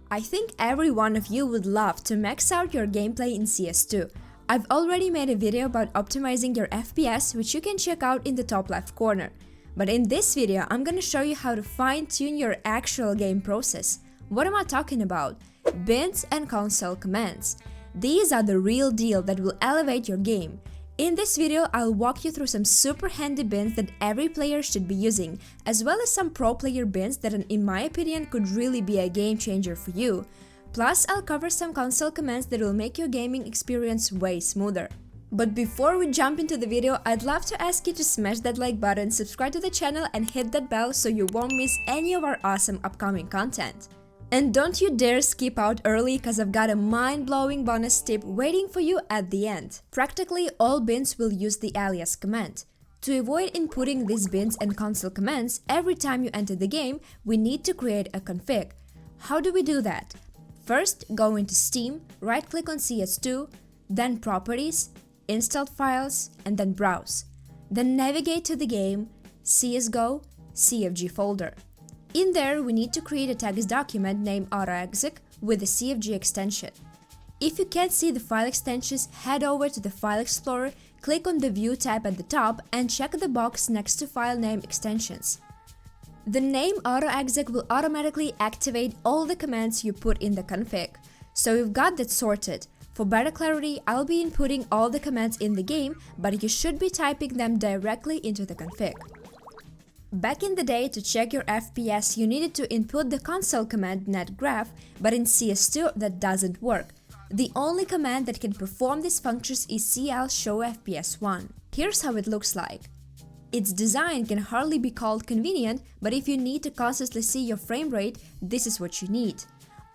I think every one of you would love to max out your gameplay in CS2. I've already made a video about optimizing your FPS, which you can check out in the top left corner. But in this video, I'm gonna show you how to fine-tune your actual game process. What am I talking about? Binds and console commands. These are the real deal that will elevate your game. In this video, I'll walk you through some super handy binds that every player should be using, as well as some pro player binds that in my opinion could really be a game changer for you. Plus, I'll cover some console commands that will make your gaming experience way smoother. But before we jump into the video, I'd love to ask you to smash that like button, subscribe to the channel and hit that bell so you won't miss any of our awesome upcoming content. And don't you dare skip out early, cause I've got a mind-blowing bonus tip waiting for you at the end. Practically all binds will use the alias command. To avoid inputting these binds and console commands every time you enter the game, we need to create a config. How do we do that? First, go into Steam, right-click on CS2, then Properties, Installed Files, and then Browse. Then navigate to the game, CSGO, CFG folder. In there, we need to create a text document named autoexec with the CFG extension. If you can't see the file extensions, head over to the File Explorer, click on the View tab at the top and check the box next to File Name Extensions. The name autoexec will automatically activate all the commands you put in the config. So we've got that sorted. For better clarity, I'll be inputting all the commands in the game, but you should be typing them directly into the config. Back in the day, to check your FPS, you needed to input the console command netgraph, but in CS2 that doesn't work. The only command that can perform these functions is clshowfps1. Here's how it looks like. Its design can hardly be called convenient, but if you need to constantly see your frame rate, this is what you need.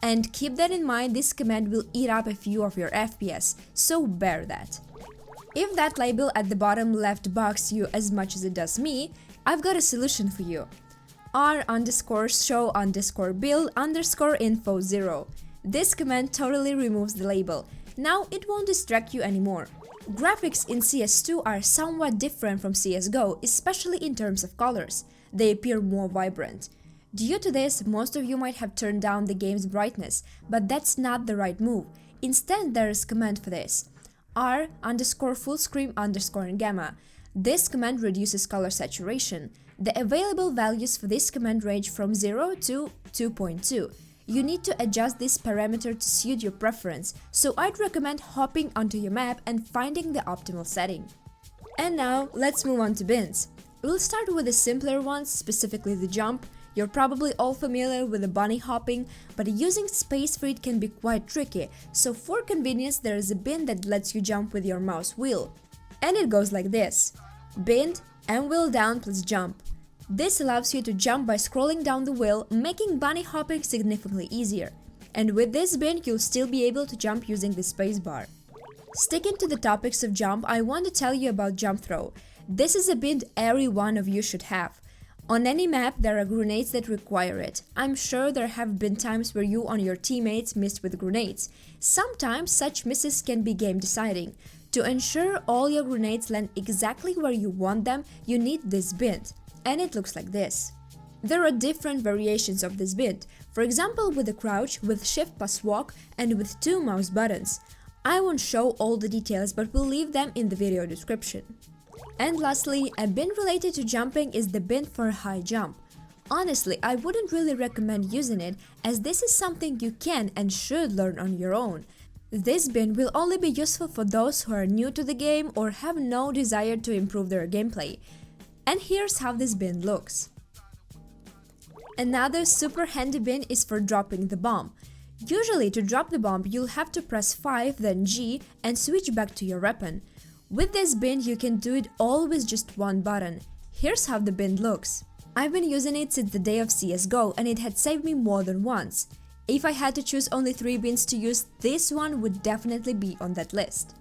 And keep that in mind, this command will eat up a few of your FPS, so bear that. If that label at the bottom left bugs you as much as it does me, I've got a solution for you. r_show_build_info0. This command totally removes the label. Now it won't distract you anymore. Graphics in CS2 are somewhat different from CSGO, especially in terms of colors. They appear more vibrant. Due to this, most of you might have turned down the game's brightness, but that's not the right move. Instead, there is a command for this. r_fullscreen_gamma. This command reduces color saturation. The available values for this command range from 0 to 2.2. You need to adjust this parameter to suit your preference, so I'd recommend hopping onto your map and finding the optimal setting. And now, let's move on to binds. We'll start with the simpler ones, specifically the jump. You're probably all familiar with the bunny hopping, but using space for it can be quite tricky, so for convenience there is a bin that lets you jump with your mouse wheel. And it goes like this. Bind, mwheeldown plus jump. This allows you to jump by scrolling down the wheel, making bunny hopping significantly easier. And with this bind, you'll still be able to jump using the spacebar. Sticking to the topics of jump, I want to tell you about Jumpthrow. This is a bind every one of you should have. On any map, there are grenades that require it. I'm sure there have been times where you or your teammates missed with grenades. Sometimes such misses can be game deciding. To ensure all your grenades land exactly where you want them, you need this bind, and it looks like this. There are different variations of this bind, for example with a crouch, with shift plus walk, and with 2 mouse buttons. I won't show all the details, but we'll leave them in the video description. And lastly, a bind related to jumping is the bind for high jump. Honestly, I wouldn't really recommend using it, as this is something you can and should learn on your own. This bind will only be useful for those who are new to the game or have no desire to improve their gameplay. And here's how this bind looks. Another super handy bind is for dropping the bomb. Usually to drop the bomb, you'll have to press 5 then G and switch back to your weapon. With this bind, you can do it all with just one button. Here's how the bind looks. I've been using it since the day of CSGO and it had saved me more than once. If I had to choose only 3 binds to use, this one would definitely be on that list.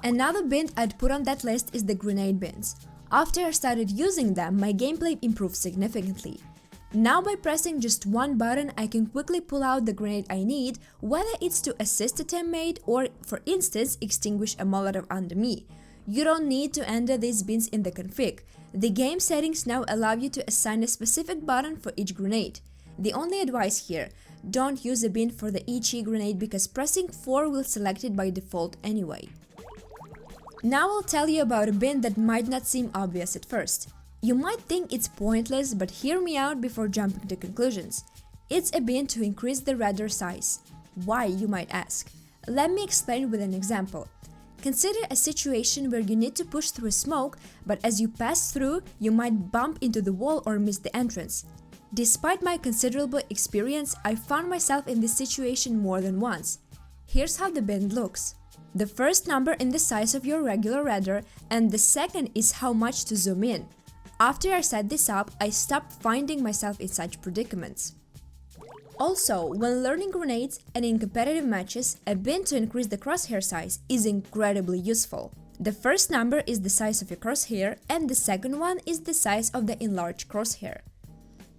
Another bind I'd put on that list is the grenade binds. After I started using them, my gameplay improved significantly. Now by pressing just one button, I can quickly pull out the grenade I need, whether it's to assist a teammate or, for instance, extinguish a Molotov under me. You don't need to enter these binds in the config. The game settings now allow you to assign a specific button for each grenade. The only advice here, don't use a bin for the EG grenade because pressing 4 will select it by default anyway. Now I'll tell you about a bin that might not seem obvious at first. You might think it's pointless, but hear me out before jumping to conclusions. It's a bin to increase the radar size. Why, you might ask? Let me explain with an example. Consider a situation where you need to push through smoke, but as you pass through, you might bump into the wall or miss the entrance. Despite my considerable experience, I found myself in this situation more than once. Here's how the bin looks. The first number is the size of your regular radar, and the second is how much to zoom in. After I set this up, I stopped finding myself in such predicaments. Also, when learning grenades and in competitive matches, a bin to increase the crosshair size is incredibly useful. The first number is the size of your crosshair, and the second one is the size of the enlarged crosshair.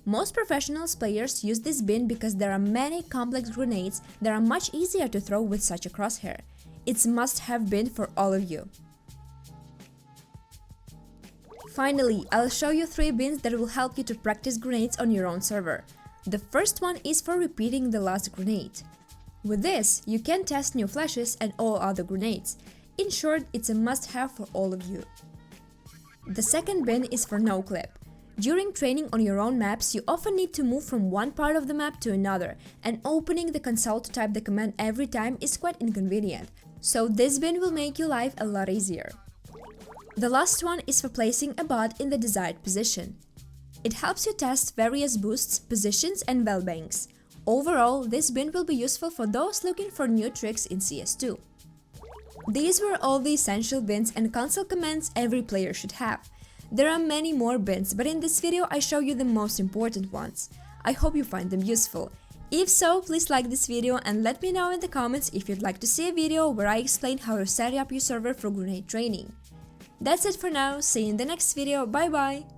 Most professional players use this bin because there are many complex grenades that are much easier to throw with such a crosshair. It's a must-have bin for all of you. Finally, I'll show you 3 bins that will help you to practice grenades on your own server. The first one is for repeating the last grenade. With this, you can test new flashes and all other grenades. In short, it's a must-have for all of you. The second bin is for Noclip. During training on your own maps, you often need to move from one part of the map to another, and opening the console to type the command every time is quite inconvenient. So this bin will make your life a lot easier. The last one is for placing a bot in the desired position. It helps you test various boosts, positions and wallbangs. Overall, this bin will be useful for those looking for new tricks in CS2. These were all the essential bins and console commands every player should have. There are many more bins, but in this video I show you the most important ones. I hope you find them useful. If so, please like this video and let me know in the comments if you'd like to see a video where I explain how to set up your server for grenade training. That's it for now, see you in the next video, bye bye!